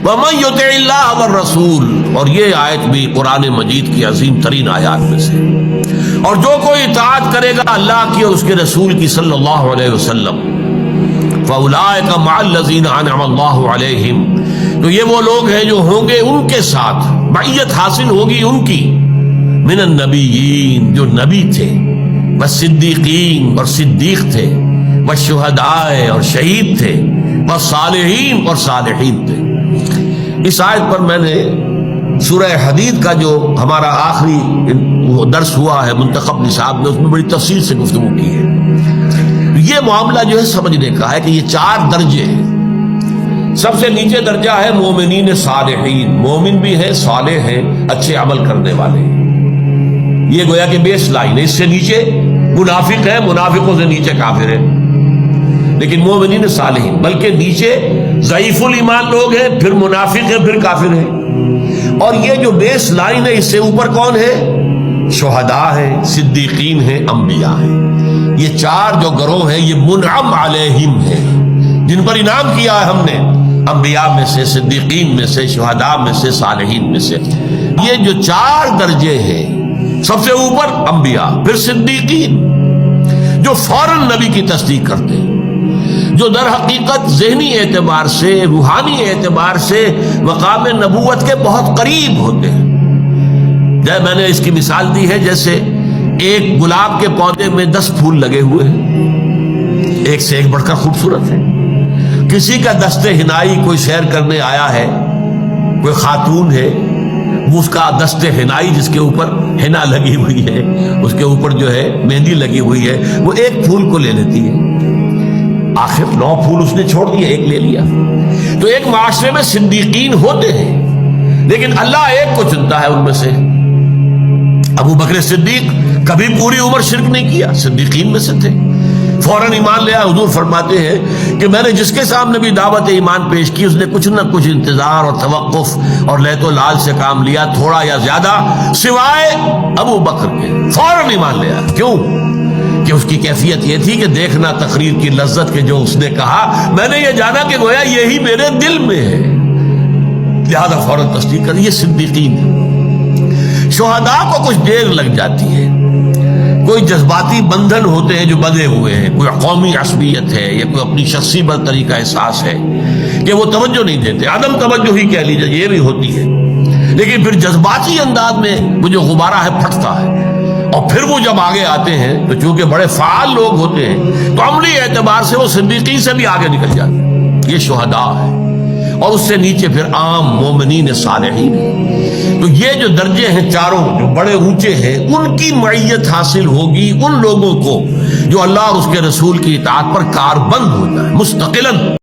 وَمَن يُطِعِ اللَّهَ وَالرَّسُولَ، اور یہ آیت بھی قرآن مجید کی عظیم ترین آیات میں سے، اور جو کوئی اطاعت کرے گا اللہ کی اور اس کے رسول کی صلی اللہ علیہ وسلم، فَأُولَٰئِكَ مَعَ الَّذِينَ أَنْعَمَ اللَّهُ عَلَيْهِمْ، تو یہ وہ لوگ ہیں جو ہوں گے ان کے ساتھ، معیت حاصل ہوگی ان کی، من النبیین، جو نبی تھے، والصدیقین، اور صدیق تھے، والشہداء، اور شہید تھے، والصالحین، اور صالحین تھے۔ اس آیت پر میں نے سورہ حدید کا جو ہمارا آخری درس ہوا ہے منتخب نصاب میں، اس میں بڑی تفصیل سے گفتگو کی ہے۔ یہ معاملہ جو ہے سمجھنے کا ہے کہ یہ 4 درجے ہیں۔ سب سے نیچے درجہ ہے مومنین صالحین، مومن بھی ہیں، صالح ہیں، اچھے عمل کرنے والے ہیں، یہ گویا کہ بیس لائن ہے۔ اس سے نیچے منافق ہے، منافقوں سے نیچے کافر ہے، لیکن مومنین صالحین، بلکہ نیچے ضعیف الایمان لوگ ہیں، پھر منافق ہیں، پھر کافر ہیں۔ اور یہ جو بیس لائن ہے اس سے اوپر کون ہے؟ شہداء ہیں، صدیقین ہیں، انبیاء ہیں۔ یہ 4 جو گروہ ہیں یہ منعم علیہم ہیں، جن پر انعام کیا ہے ہم نے، انبیاء میں سے، صدیقین میں سے، شہداء میں سے، صالحین میں سے۔ یہ جو 4 درجے ہیں، سب سے اوپر انبیاء، پھر صدیقین جو فوراً نبی کی تصدیق کرتے ہیں، جو در حقیقت ذہنی اعتبار سے، روحانی اعتبار سے مقام نبوت کے بہت قریب ہوتے ہیں۔ جب میں نے اس کی مثال دی ہے، جیسے ایک گلاب کے پودے میں 10 پھول لگے ہوئے ہیں، ایک سے ایک بڑھ کر خوبصورت ہے۔ کسی کا دست حنائی کوئی سیر کرنے آیا ہے، کوئی خاتون ہے، وہ اس کا دست حنائی جس کے اوپر حنا لگی ہوئی ہے، اس کے اوپر جو ہے مہندی لگی ہوئی ہے، وہ ایک پھول کو لے لیتی ہے۔ آخر 9 پھول اس نے چھوڑ دیا، ایک لے لیا۔ تو ایک معاشرے میں صدیقین ہوتے ہیں، لیکن اللہ ایک کو چنتا ہے ان میں سے۔ ابو بکر صدیق کبھی پوری عمر شرک نہیں کیا، صدیقین میں سے تھے، فوراً ایمان لیا۔ حضور فرماتے ہیں کہ میں نے جس کے سامنے بھی دعوت ایمان پیش کی، اس نے کچھ نہ کچھ انتظار اور توقف اور لیت و لال سے کام لیا، تھوڑا یا زیادہ، سوائے ابو بکر کے، فوراً ایمان لیا۔ کیوں؟ کہ اس کی کیفیت یہ تھی کہ دیکھنا تقریر کی لذت کے جو اس نے کہا، میں نے یہ جانا کہ گویا یہی میرے دل میں ہے، لہذا فوراً تصدیق کر۔ یہ صدیقین ہے۔ شہداء کو کچھ دیر لگ جاتی ہے، کوئی جذباتی بندھن ہوتے ہیں جو بندھے ہوئے ہیں، کوئی قومی عصبیت ہے یا کوئی اپنی شخصی برتری کا احساس ہے کہ وہ توجہ نہیں دیتے، عدم توجہ ہی کہہ لیجیے، یہ بھی ہوتی ہے۔ لیکن پھر جذباتی انداز میں وہ جو غبارہ ہے پھٹتا ہے، اور پھر وہ جب آگے آتے ہیں تو چونکہ بڑے فعال لوگ ہوتے ہیں تو عملی اعتبار سے وہ صدیقین سے بھی آگے نکل جاتے ہیں۔ یہ شہداء ہے، اور اس سے نیچے پھر عام مومنین صالحین ہیں۔ تو یہ جو درجے ہیں 4 جو بڑے اونچے ہیں، ان کی معیت حاصل ہوگی ان لوگوں کو جو اللہ اور اس کے رسول کی اطاعت پر کاربند ہو جائے، مستقلاً۔